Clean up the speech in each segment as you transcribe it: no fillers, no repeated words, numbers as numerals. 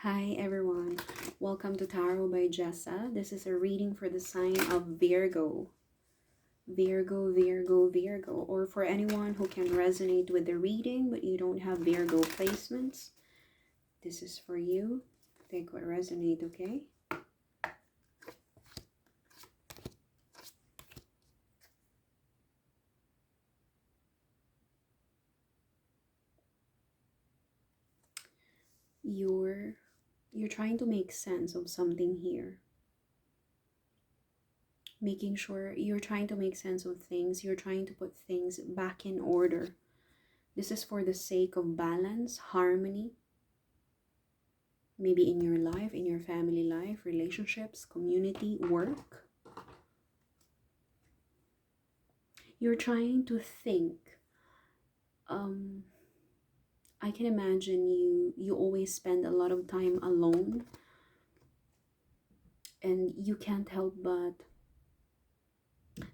Hi everyone, welcome to Tarot by Jessa. This is a reading for the sign of Virgo. Virgo, or for anyone who can resonate with the reading but you don't have Virgo placements, this is for you. Take what resonate, okay? You're trying to make sense of something here. Making sure you're trying to make sense of things, you're trying to put things back in order. This is for the sake of balance, harmony, maybe in your life, in your family life, relationships, community, work. You're trying to think. I can imagine you always spend a lot of time alone, and you can't help but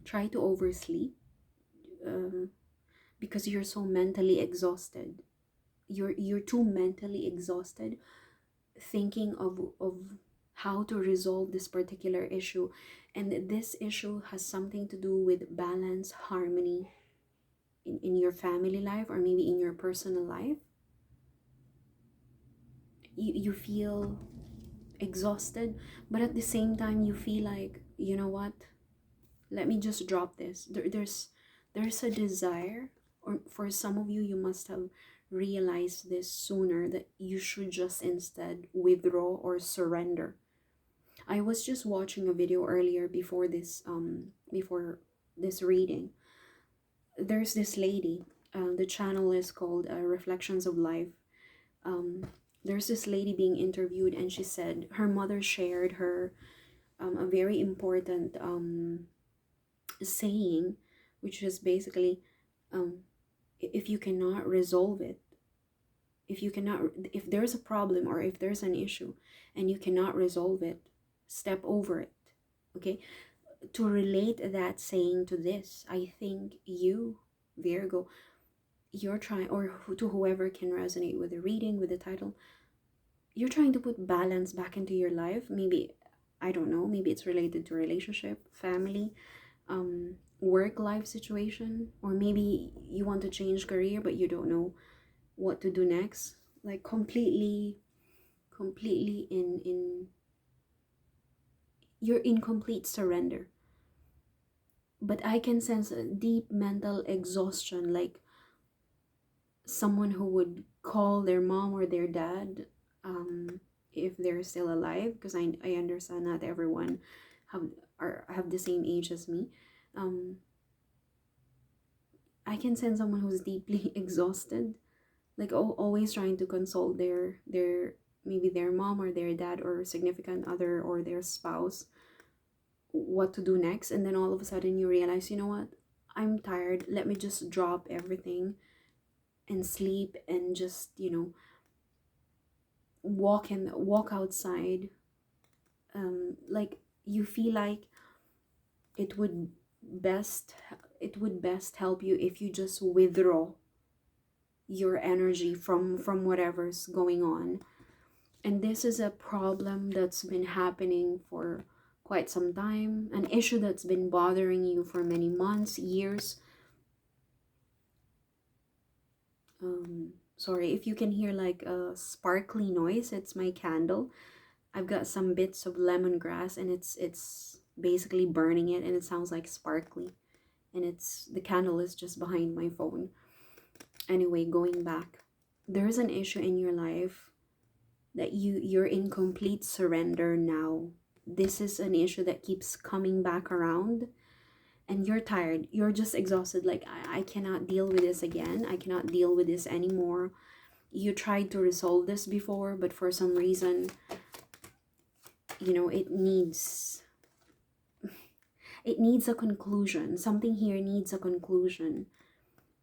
try to oversleep because you're so mentally exhausted. You're too mentally exhausted thinking of how to resolve this particular issue, and this issue has something to do with balance, harmony in your family life, or maybe in your personal life. You feel exhausted, but at the same time you feel like, you know what, let me just drop this. There's a desire, or for some of you, you must have realized this sooner, that you should just instead withdraw or surrender. I was just watching a video earlier before this reading. There's this lady, the channel is called Reflections of Life. There's this lady being interviewed, and she said her mother shared her a very important saying, which is basically, if you cannot resolve it, if there's a problem or if there's an issue and you cannot resolve it, step over it. Okay, to relate that saying to this, I think you, Virgo, you're trying, or to whoever can resonate with the reading, with the title, you're trying to put balance back into your life. Maybe, I don't know, maybe it's related to relationship, family, work life situation, or maybe you want to change career but you don't know what to do next. Like completely in you're in complete surrender. But I can sense a deep mental exhaustion, like someone who would call their mom or their dad, if they're still alive, because I understand not everyone have the same age as me. I can sense someone who's deeply exhausted, like always trying to console their maybe their mom or their dad or significant other or their spouse what to do next. And then all of a sudden you realize, you know what, I'm tired, let me just drop everything and sleep, and just, you know, walk outside. Like you feel like it would best help you if you just withdraw your energy from whatever's going on. And this is a problem that's been happening for quite some time, an issue that's been bothering you for many months, years. Sorry if you can hear like a sparkly noise, it's my candle. I've got some bits of lemongrass, and it's basically burning it, and it sounds like sparkly, and it's the candle is just behind my phone. Anyway, going back, there's an issue in your life that you're in complete surrender now. This is an issue that keeps coming back around, and you're tired, you're just exhausted, like I cannot deal with this again, I cannot deal with this anymore. You tried to resolve this before, but for some reason, you know, it needs a conclusion. Something here needs a conclusion,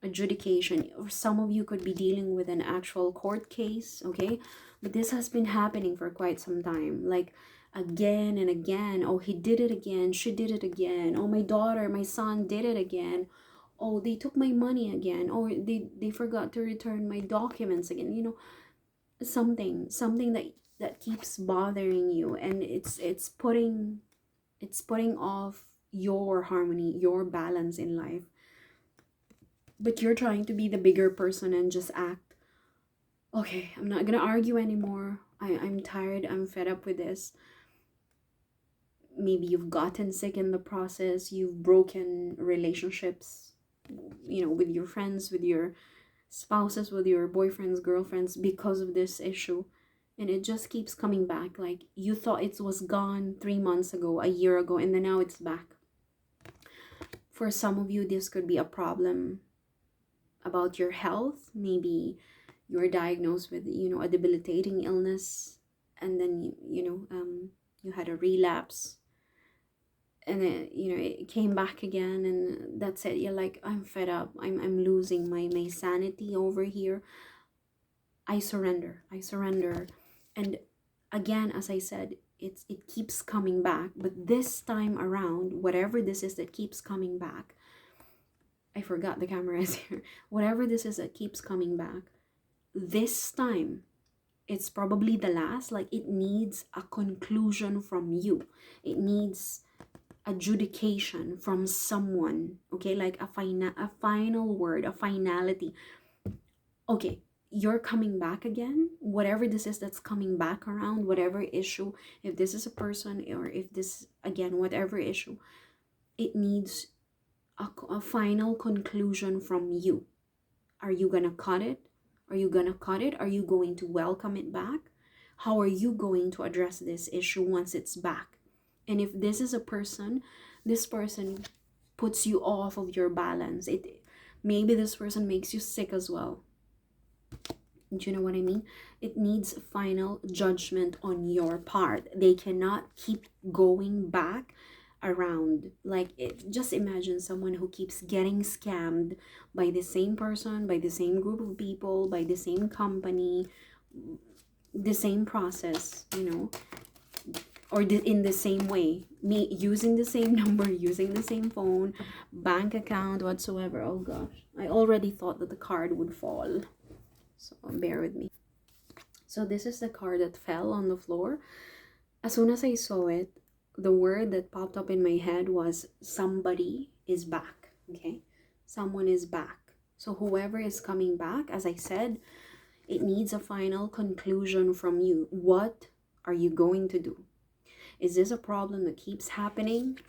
adjudication. Or some of you could be dealing with an actual court case, okay? But this has been happening for quite some time, like again and again. Oh, he did it again, she did it again. Oh, my daughter, my son did it again. Oh, they took my money again. Or they forgot to return my documents again. You know, something that that keeps bothering you, and it's putting off your harmony, your balance in life. But you're trying to be the bigger person and just act, okay, I'm not gonna argue anymore. I'm tired, I'm fed up with this. Maybe you've gotten sick in the process, you've broken relationships, with your friends, with your spouses, with your boyfriends, girlfriends, because of this issue. And it just keeps coming back. Like, you thought it was gone 3 months ago, a year ago, and then now it's back. For some of you, this could be a problem about your health. Maybe you're diagnosed with, a debilitating illness, and then you had a relapse, and then it came back again, and that's it. You're like, I'm fed up. I'm losing my sanity over here. I surrender. And again, as I said, it keeps coming back. But this time around, whatever this is that keeps coming back, I forgot the camera is here. Whatever this is that keeps coming back, this time, it's probably the last. Like, it needs a conclusion from you. It needs adjudication from someone. Okay, like a final word, a finality. Okay, you're coming back again. Whatever this is that's coming back around, whatever issue, if this is a person, or if this, again, whatever issue, it needs a final conclusion from you. Are you gonna cut it? Are you gonna cut it? Are you going to welcome it back? How are you going to address this issue once it's back? And if this is a person, this person puts you off of your balance. Maybe this person makes you sick as well. Do you know what I mean? It needs final judgment on your part. They cannot keep going back around. Like, just imagine someone who keeps getting scammed by the same person, by the same group of people, by the same company, the same process, or in the same way, me using the same number, using the same phone, bank account, whatsoever. Oh gosh, I already thought that the card would fall, so bear with me. So this is the card that fell on the floor. As soon as I saw it, the word that popped up in my head was somebody is back. Okay, someone is back. So whoever is coming back, as I said, it needs a final conclusion from you. What are you going to do? Is this a problem that keeps happening?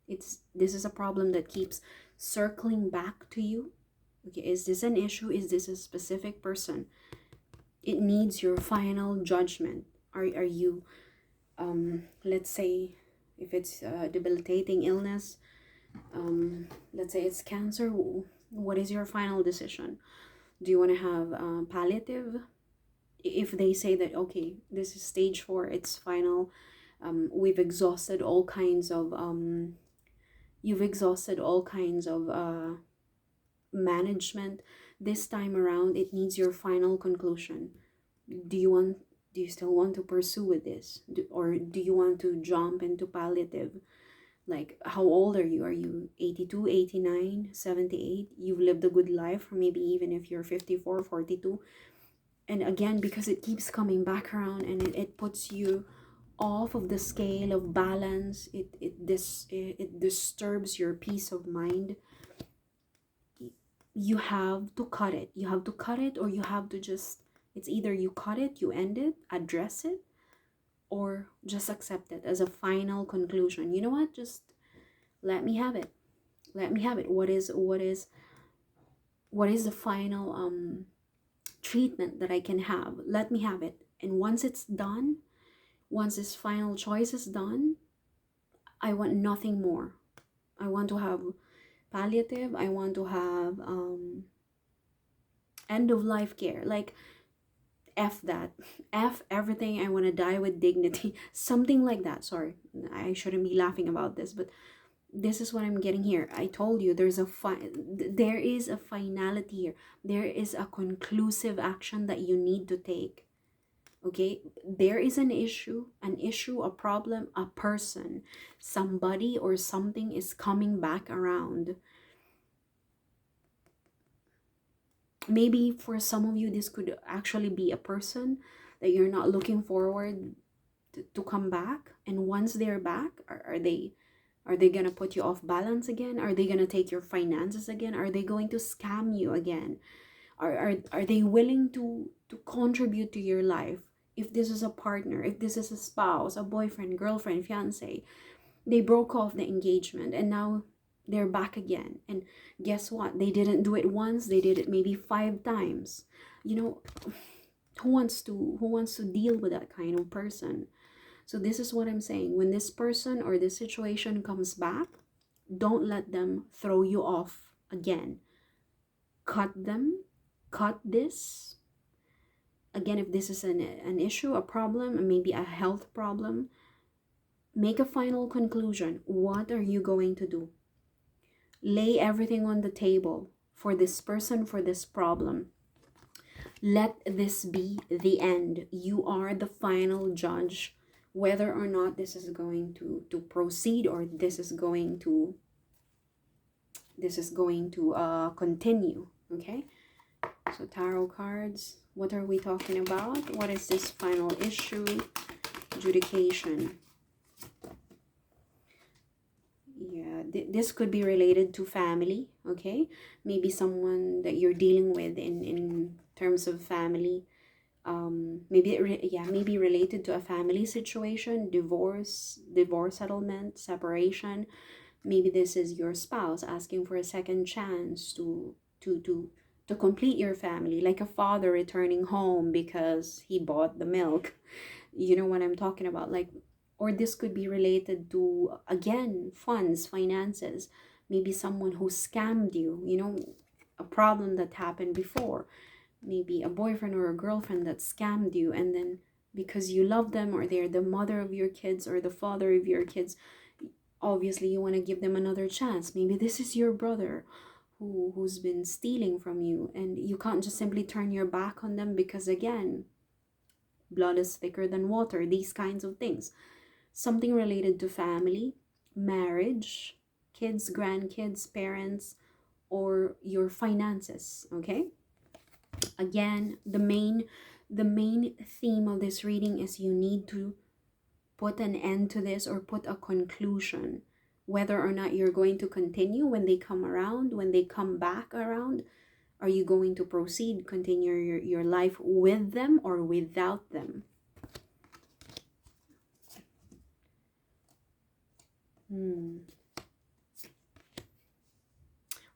This is a problem that keeps circling back to you. Okay, is this an issue? Is this a specific person? It needs your final judgment. Are you, let's say, if it's a debilitating illness, let's say it's cancer, what is your final decision? Do you want to have palliative? If they say that, okay, this is stage 4, it's final, we've exhausted all kinds of you've exhausted all kinds of management, this time around it needs your final conclusion. Do you still want to pursue with this, or do you want to jump into palliative? Like, how old are you? Are you 82, 89, 78? You've lived a good life, or maybe even if you're 54, 42. And again, because it keeps coming back around, and it puts you off of the scale of balance, it disturbs your peace of mind. You have to cut it. You have to cut it, or you have to just, it's either you cut it, you end it, address it, or just accept it as a final conclusion. You know what? Just let me have it. Let me have it. What is the final treatment that I can have? Let me have it. And once it's done, once this final choice is done, I want nothing more. I want to have palliative. I want to have end of life care. Like, F that. F everything. I want to die with dignity. Something like that. Sorry, I shouldn't be laughing about this, but this is what I'm getting here. I told you there is a finality here. There is a conclusive action that you need to take. Okay, there is an issue, a problem, a person, somebody or something is coming back around. Maybe for some of you, this could actually be a person, that you're not looking forward to come back. And once they're back, are they gonna put you off balance again? Are they gonna take your finances again? Are they going to scam you again? Are they willing to contribute to your life? If this is a partner, if this is a spouse, a boyfriend, girlfriend, fiance, they broke off the engagement and now they're back again. And guess what? They didn't do it once, they did it maybe 5 times. You know, who wants to deal with that kind of person? So this is what I'm saying. When this person or this situation comes back, don't let them throw you off again. Cut them. Cut this. Again, if this is an issue, a problem, maybe a health problem, make a final conclusion. What are you going to do? Lay everything on the table for this person, for this problem. Let this be the end. You are the final judge whether or not this is going to proceed, or this is going to continue. Okay, so tarot cards, what are we talking about? What is this final issue? Adjudication. Yeah, this could be related to family. Okay, maybe someone that you're dealing with in terms of family. Maybe related to a family situation, divorce settlement, separation. Maybe this is your spouse asking for a second chance to complete your family, like a father returning home because he bought the milk. You know what I'm talking about? Like, or this could be related to, again, funds, finances. Maybe someone who scammed you, a problem that happened before. Maybe a boyfriend or a girlfriend that scammed you, and then because you love them, or they're the mother of your kids or the father of your kids, obviously you want to give them another chance. Maybe this is your brother who's been stealing from you, and you can't just simply turn your back on them because, again, blood is thicker than water. These kinds of things. Something related to family, marriage, kids, grandkids, parents, or your finances. Okay, again, the main theme of this reading is you need to put an end to this, or put a conclusion, whether or not you're going to continue when they come around, when they come back around. Are you going to proceed, continue your life with them or without them?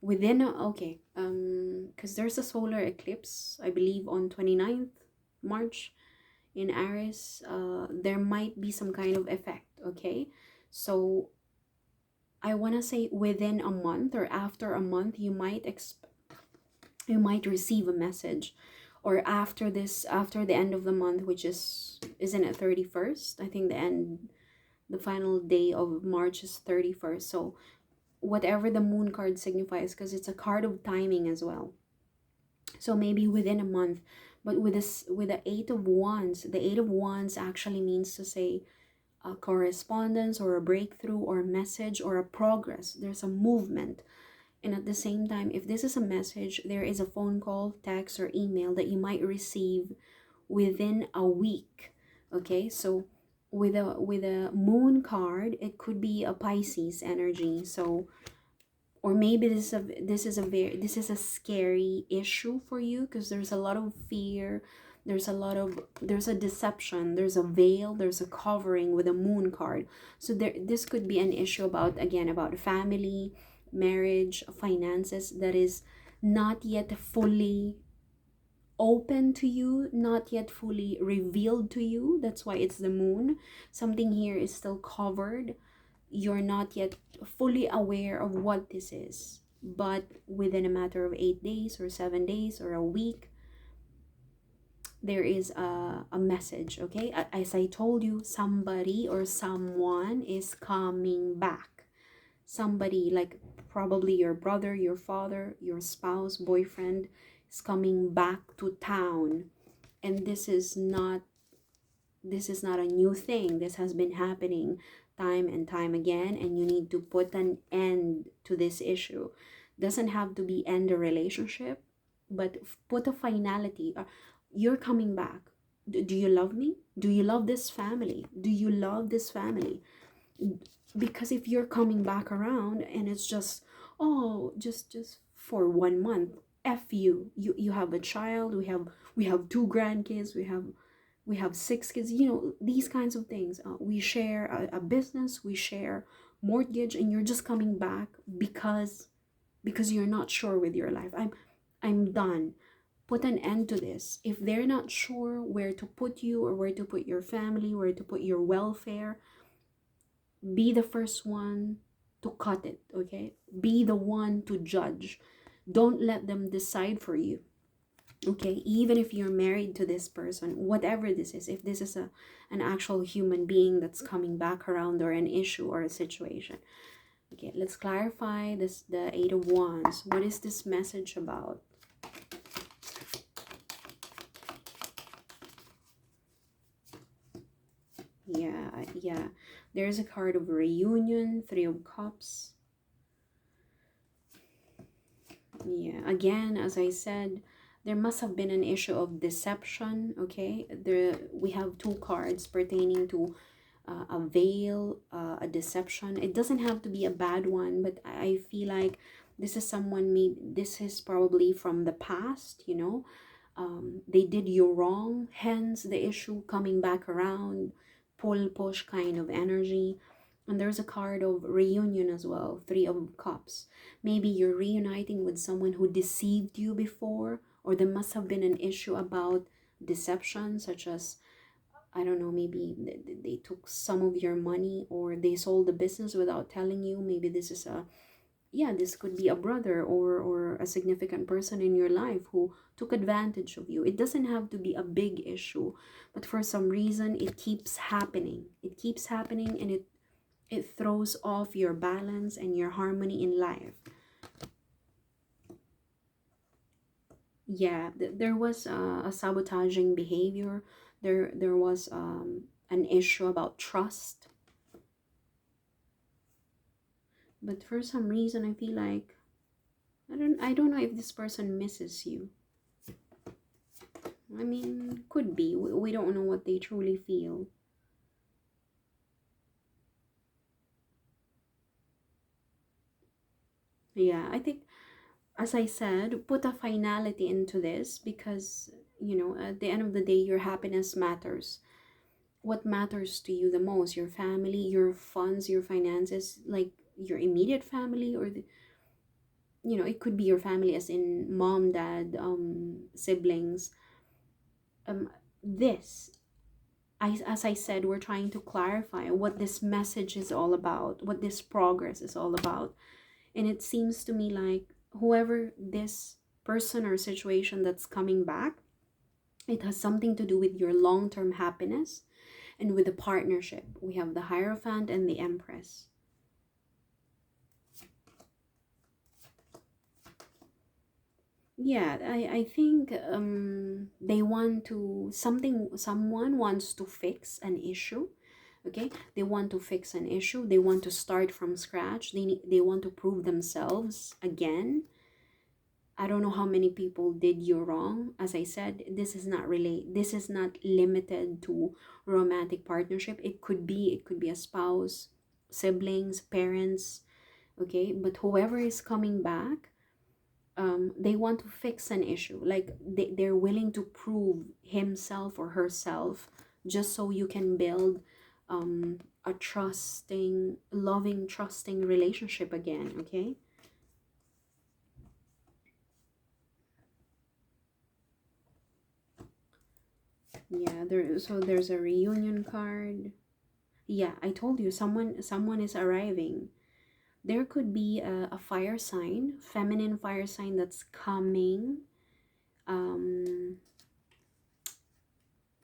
Okay, because there's a solar eclipse, I believe, on 29th March in Aries. There might be some kind of effect. Okay, so I want to say within a month or after a month, you might receive a message, or after the end of the month, which isn't it 31st? I think the final day of March is 31st. So whatever the moon card signifies, because it's a card of timing as well. So maybe within a month. But with the Eight of Wands, the Eight of Wands actually means to say a correspondence, or a breakthrough, or a message, or a progress. There's a movement. And at the same time, if this is a message, there is a phone call, text, or email that you might receive within a week. Okay, so with a moon card, it could be a Pisces energy. So, or maybe this is a scary issue for you, because there's a lot of fear, there's a deception, there's a veil, there's a covering with a moon card. So this could be an issue about family, marriage, finances, that is not yet fully open to you, not yet fully revealed to you. That's why it's the moon. Something here is still covered. You're not yet fully aware of what this is, but within a matter of 8 days or 7 days or a week, there is a message. Okay, as I told you, somebody or someone is coming back. Somebody, like probably your brother, your father, your spouse, boyfriend, is coming back to town. And this is not a new thing. This has been happening time and time again, and you need to put an end to this issue. Doesn't have to be end a relationship, but put a finality. You're coming back. Do you love me? Do you love this family? Do you love this family? Because if you're coming back around and it's just, oh, just for 1 month, f you have a child, we have two grandkids, we have six kids, these kinds of things. We share a business, we share mortgage, and you're just coming back because you're not sure with your life. I'm done. Put an end to this. If they're not sure where to put you, or where to put your family, where to put your welfare, be the first one to cut it. Okay, be the one to judge. Don't let them decide for you. Okay, even if you're married to this person, whatever this is, if this is an actual human being that's coming back around, or an issue or a situation. Okay, let's clarify this. The Eight of Wands, what is this message about? Yeah, there's a card of reunion, Three of Cups. Yeah, again, as I said, there must have been an issue of deception. Okay, we have two cards pertaining to a veil, a deception. It doesn't have to be a bad one, but I feel like this is someone, maybe this is probably from the past. They did you wrong, hence the issue coming back around, pull push kind of energy. And there's a card of reunion as well, Three of Cups. Maybe you're reuniting with someone who deceived you before, or there must have been an issue about deception, such as, I don't know, maybe they took some of your money, or they sold the business without telling you. Maybe this is this could be a brother, or a significant person in your life who took advantage of you. It doesn't have to be a big issue, but for some reason it keeps happening. It keeps happening, and it throws off your balance and your harmony in life. Yeah, there was a sabotaging behavior. There was an issue about trust. But for some reason I feel like, I don't know if this person misses you. I mean, could be. We don't know what they truly feel. Yeah, I think, as I said, put a finality into this, because, at the end of the day, your happiness matters. What matters to you the most? Your family, your funds, your finances, like your immediate family, or it could be your family, as in mom, dad, siblings. Um, this, as I said, we're trying to clarify what this message is all about, what this progress is all about. And it seems to me like whoever this person or situation that's coming back, it has something to do with your long-term happiness and with the partnership. We have the Hierophant and the Empress. Yeah, I think they want to, someone wants to fix an issue. Okay, they want to fix an issue, they want to start from scratch, they want to prove themselves again. I don't know how many people did you wrong. As I said, this is not limited to romantic partnership. It could be a spouse, siblings, parents. Okay, but whoever is coming back, they want to fix an issue. Like they're willing to prove himself or herself, just so you can build a trusting, loving, trusting relationship again. Okay. Yeah, there's a reunion card. Yeah, I told you, someone is arriving. There could be a fire sign, feminine fire sign, that's coming. um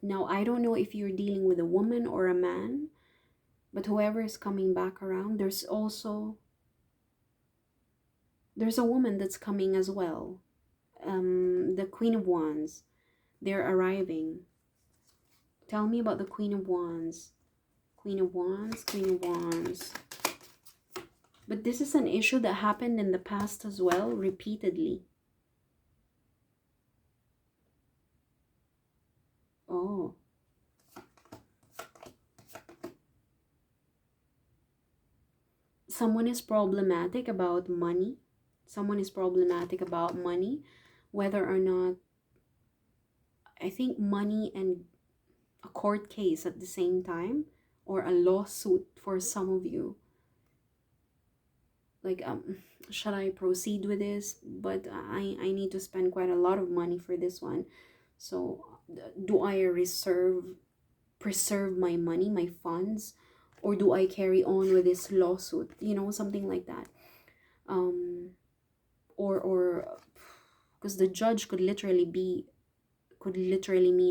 Now, I don't know if you're dealing with a woman or a man, but whoever is coming back around, there's a woman that's coming as well. The Queen of Wands, they're arriving. Tell me about the Queen of Wands. Queen of Wands, Queen of Wands. But this is an issue that happened in the past as well, repeatedly. Oh, someone is problematic about money. Someone is problematic about money, whether or not, I think money and a court case at the same time, or a lawsuit for some of you. Like, shall I proceed with this? But I need to spend quite a lot of money for this one. So do I preserve my money, my funds, or do I carry on with this lawsuit? Something like that. Or because the judge could literally mean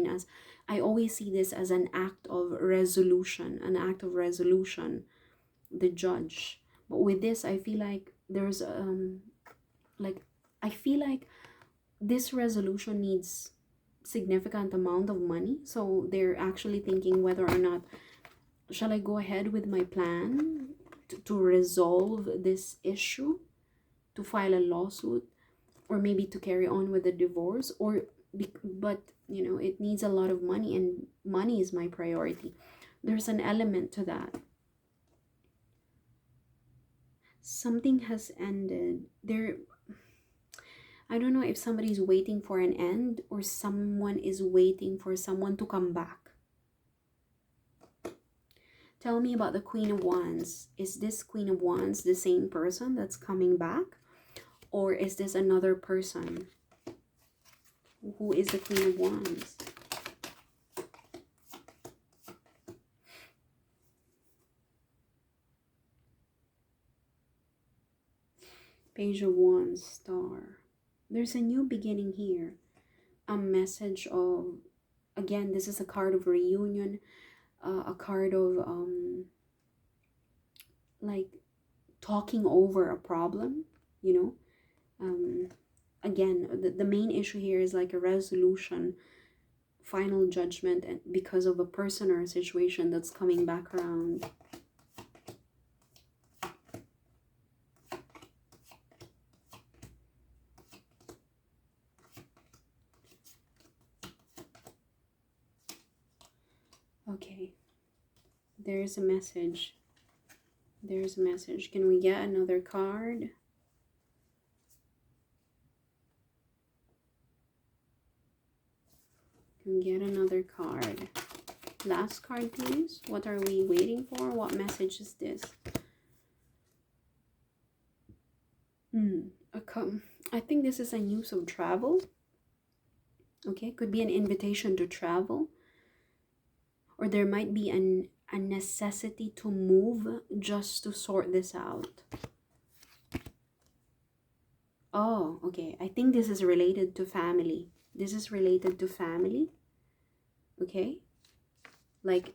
as, I always see this as an act of resolution, the judge. But with this, I feel like there's like I feel like this resolution needs significant amount of money. So they're actually thinking whether or not, shall I go ahead with my plan to resolve this issue, to file a lawsuit, or maybe to carry on with the divorce, but it needs a lot of money, and money is my priority. There's an element to that. Something has ended there. I don't know if somebody's waiting for an end, or someone is waiting for someone to come back. Tell me about the Queen of Wands. Is this Queen of Wands the same person that's coming back? Or is this another person? Who is the Queen of Wands? Page of Wands, Star. There's a new beginning here. A message of, again, this is a card of reunion, a card of like talking over a problem, again, the main issue here is like a resolution, final judgment, and because of a person or a situation that's coming back around. Okay, there's a message. Can we get another card? Get another card. Last card, please. What are we waiting for? What message is this? I think this is a news of travel. Okay, could be an invitation to travel, or there might be a necessity to move just to sort this out. Oh, okay. I think this is related to family. This is related to family. Okay, like,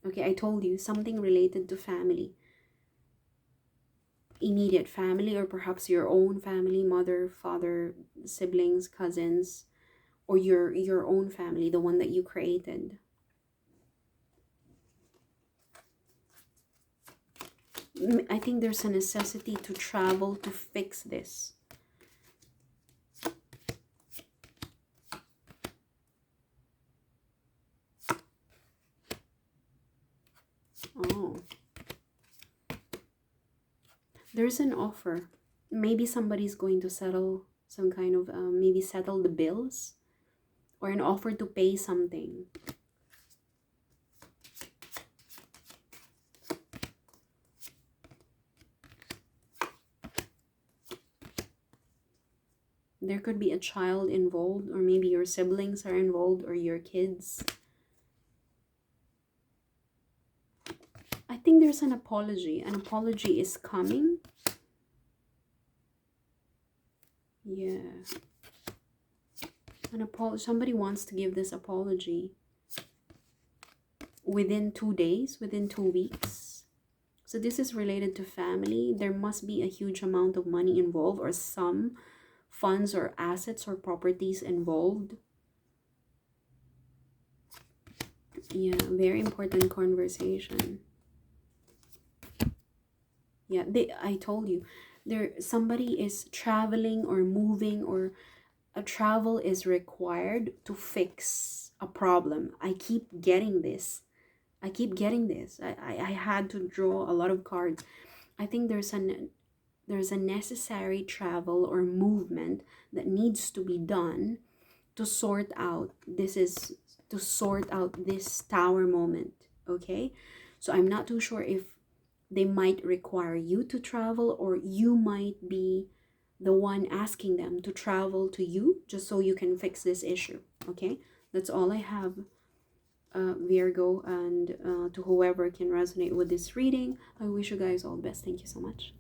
okay, I told you, something related to family, immediate family, or perhaps your own family, mother, father, siblings, cousins, or your own family, the one that you created. I think there's a necessity to travel to fix this. Oh, there's an offer. Maybe somebody's going to settle some kind of, maybe settle the bills, or an offer to pay something. There could be a child involved, or maybe your siblings are involved, or your kids. I think there's an apology. An apology is coming. Yeah. Somebody wants to give this apology within 2 days, within 2 weeks. So this is related to family. There must be a huge amount of money involved, or some funds or assets or properties involved. Yeah, very important conversation. Yeah, I told you, somebody is traveling or moving, or a travel is required to fix a problem. I keep getting this. I had to draw a lot of cards. I think there's a necessary travel or movement that needs to be done to sort out this tower moment. Okay, so I'm not too sure if they might require you to travel, or you might be the one asking them to travel to you just so you can fix this issue. Okay, that's all I have, Virgo, and to whoever can resonate with this reading, I wish you guys all the best. Thank you so much.